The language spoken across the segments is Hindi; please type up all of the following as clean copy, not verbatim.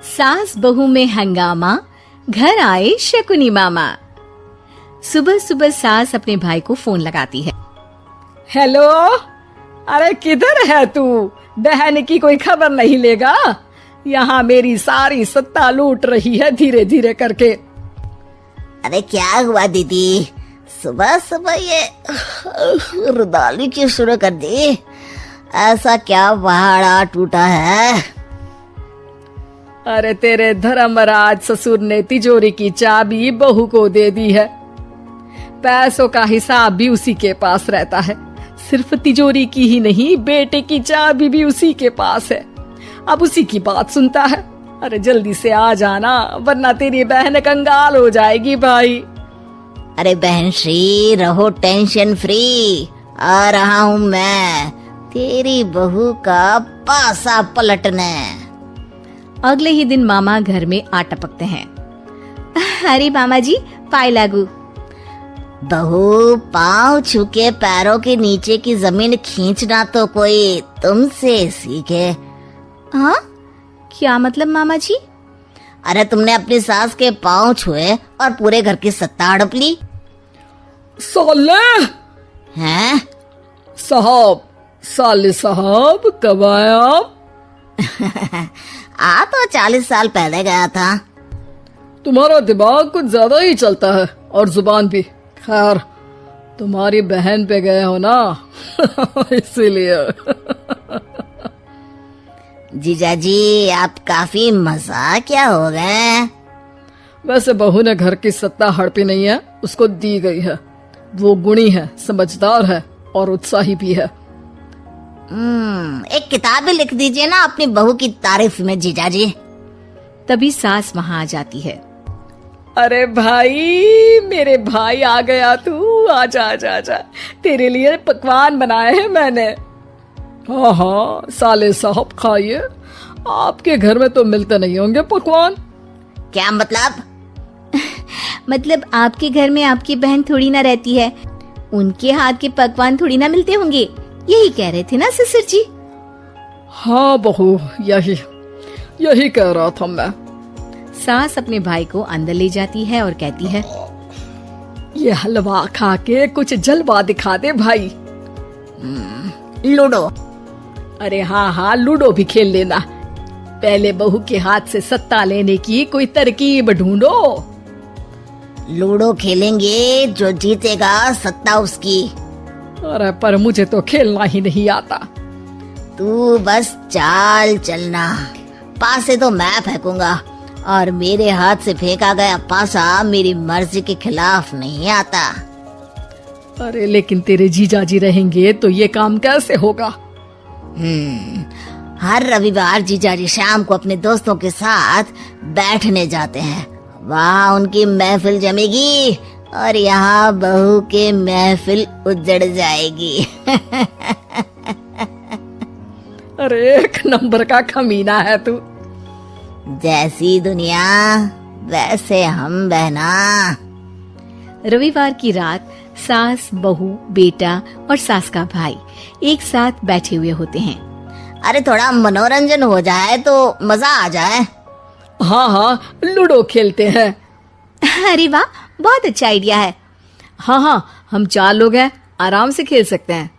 सास बहू में हंगामा, घर आए शकुनी मामा। सुबह सुबह सास अपने भाई को फोन लगाती है। हेलो, अरे किधर है तू? बहन की कोई खबर नहीं लेगा? यहाँ मेरी सारी सत्ता लूट रही है धीरे धीरे करके। अरे क्या हुआ दीदी, सुबह सुबह ये रुदाली क्यों शुरू कर दी? ऐसा क्या पहाड़ा टूटा है? अरे तेरे धर्मराज ससुर ने तिजोरी की चाबी बहू को दे दी है। पैसों का हिसाब भी उसी के पास रहता है। सिर्फ तिजोरी की ही नहीं, बेटे की चाबी भी उसी के पास है। अब उसी की बात सुनता है। अरे जल्दी से आ जाना, वरना तेरी बहन कंगाल हो जाएगी भाई। अरे बहन श्री, रहो टेंशन फ्री, आ रहा हूँ मैं, तेरी बहू का पासा पलटने। अगले ही दिन मामा घर में आ टपकते हैं। अरे मामा जी, पाए लागू। बहू, पाँव छूके पैरों के नीचे की जमीन खींचना तो कोई तुमसे सीखे। हाँ, क्या मतलब मामा जी? अरे तुमने अपनी सास के पाँव छुए और पूरे घर की सत्ता हड़प ली। साले हैं? साले साहब कब आए आप? आ तो 40 साल पहले गया था। तुम्हारा दिमाग कुछ ज्यादा ही चलता है और जुबान भी। खैर, तुम्हारी बहन पे गए हो ना इसीलिए। जीजाजी, आप काफी मजाकिया हो गए। वैसे बहू ने घर की सत्ता हड़पी नहीं है, उसको दी गई है। वो गुणी है, समझदार है और उत्साही भी है। एक किताब भी लिख दीजिए ना अपनी बहू की तारीफ में जीजाजी। तभी सास वहां आ जाती है। अरे भाई, मेरे भाई आ गया तू। आजा आजा आजा, तेरे लिए पकवान बनाए हैं मैंने। हाँ हाँ साले साहब, खाइए। आपके घर में तो मिलते नहीं होंगे पकवान। क्या मतलब? मतलब आपके घर में आपकी बहन थोड़ी ना रहती है, उनके हाथ के पकवान थोड़ी ना मिलते होंगे, यही कह रहे थे ना ससुर जी? हाँ बहू, यही कह रहा था मैं। सास अपने भाई को अंदर ले जाती है और कहती है, ये हलवा खा के कुछ जलवा दिखा दे भाई। लूडो? अरे हाँ हाँ, लूडो भी खेल लेना। पहले बहू के हाथ से सत्ता लेने की कोई तरकीब ढूंढो। लूडो खेलेंगे, जो जीतेगा सत्ता उसकी। अरे पर मुझे तो खेलना ही नहीं आता। तू बस चाल चलना, पासे तो मैं फेंकूंगा और मेरे हाथ से फेंका गया पासा मेरी मर्जी के खिलाफ नहीं आता। अरे लेकिन तेरे जीजाजी रहेंगे तो ये काम कैसे होगा? हर रविवार जीजाजी शाम को अपने दोस्तों के साथ बैठने जाते हैं। वहाँ उनकी महफिल जमेगी और यहाँ बहू के महफिल उजड़ जाएगी। अरे एक नंबर का कमीना है तू। जैसी दुनिया वैसे हम बहना। रविवार की रात सास, बहू, बेटा और सास का भाई एक साथ बैठे हुए होते हैं। अरे थोड़ा मनोरंजन हो जाए तो मजा आ जाए। हाँ हाँ, लूडो खेलते हैं। अरे वाह, बहुत अच्छा आइडिया है। हाँ हाँ, हम 4 लोग हैं, आराम से खेल सकते हैं।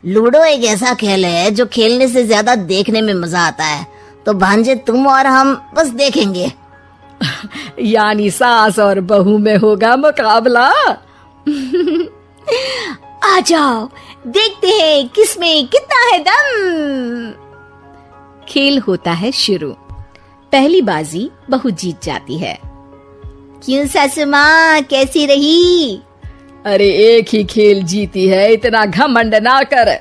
लूडो एक ऐसा खेल है जो खेलने से ज्यादा देखने में मजा आता है। तो भांजे तुम और हम बस देखेंगे। यानी सास और बहू में होगा मुकाबला। आ जाओ, देखते हैं किसमें कितना है दम। खेल होता है शुरू। पहली बाजी बहू जीत जाती है। क्यों सासू माँ, कैसी रही? अरे एक ही खेल जीती है, इतना घमंड ना कर।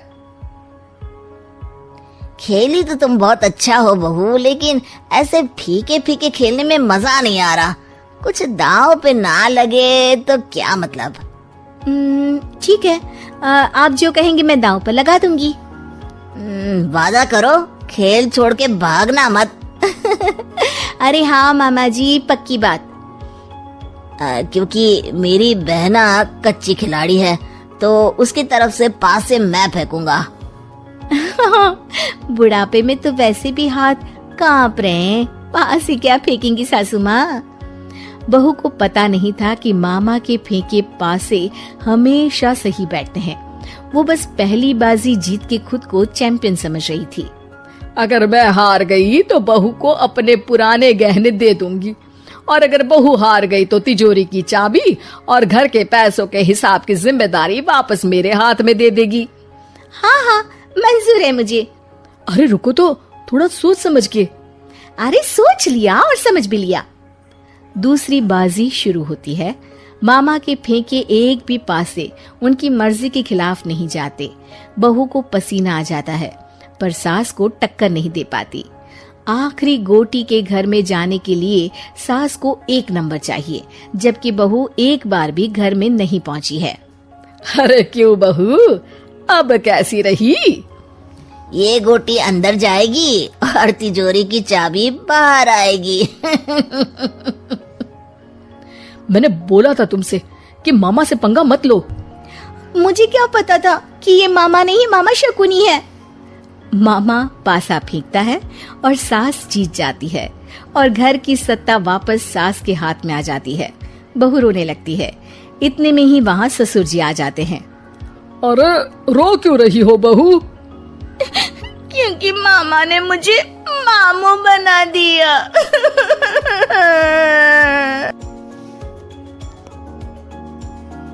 खेली तो तुम बहुत अच्छा हो बहू, लेकिन ऐसे फीके फीके खेलने में मजा नहीं आ रहा। कुछ दांव पे ना लगे तो क्या मतलब? ठीक है, आप जो कहेंगे मैं दांव पर लगा दूंगी। वादा करो, खेल छोड़ के भागना मत। अरे हाँ मामा जी, पक्की बात। क्योंकि मेरी बहना कच्ची खिलाड़ी है, तो उसकी तरफ से पास से मैं फेंकूंगा। बुढ़ापे में तो वैसे भी हाथ कांप रहे हैं, वहां से क्या फेंकेंगी सासू माँ? बहू को पता नहीं था कि मामा के फेंके पासे हमेशा सही बैठते हैं। वो बस पहली बाजी जीत के खुद को चैंपियन समझ रही थी। अगर मैं हार गई तो बहू को अपने पुराने गहने दे दूंगी, और अगर बहू हार गई तो तिजोरी की चाबी और घर के पैसों के हिसाब की जिम्मेदारी वापस मेरे हाथ में दे देगी। हाँ हाँ, मंजूर है मुझे। अरे रुको तो, थोड़ा सोच समझ के। अरे सोच लिया और समझ भी लिया। दूसरी बाजी शुरू होती है। मामा के फेंके एक भी पासे उनकी मर्जी के खिलाफ नहीं जाते। बहू को पसीना आ जाता है, पर सास को टक्कर नहीं दे पाती। आखिरी गोटी के घर में जाने के लिए सास को 1 नंबर चाहिए, जबकि बहू एक बार भी घर में नहीं पहुंची है। अरे क्यों बहू, अब कैसी रही? ये गोटी अंदर जाएगी और तिजोरी की चाबी बाहर आएगी। मैंने बोला था तुमसे कि मामा से पंगा मत लो। मुझे क्या पता था कि ये मामा नहीं, मामा शकुनी है। मामा पासा फेंकता है और सास जीत जाती है और घर की सत्ता वापस सास के हाथ में आ जाती है। बहू रोने लगती है। इतने में ही वहाँ ससुर जी आ जाते हैं। अरे रो क्यों रही हो बहू? क्योंकि मामा ने मुझे मामू बना दिया।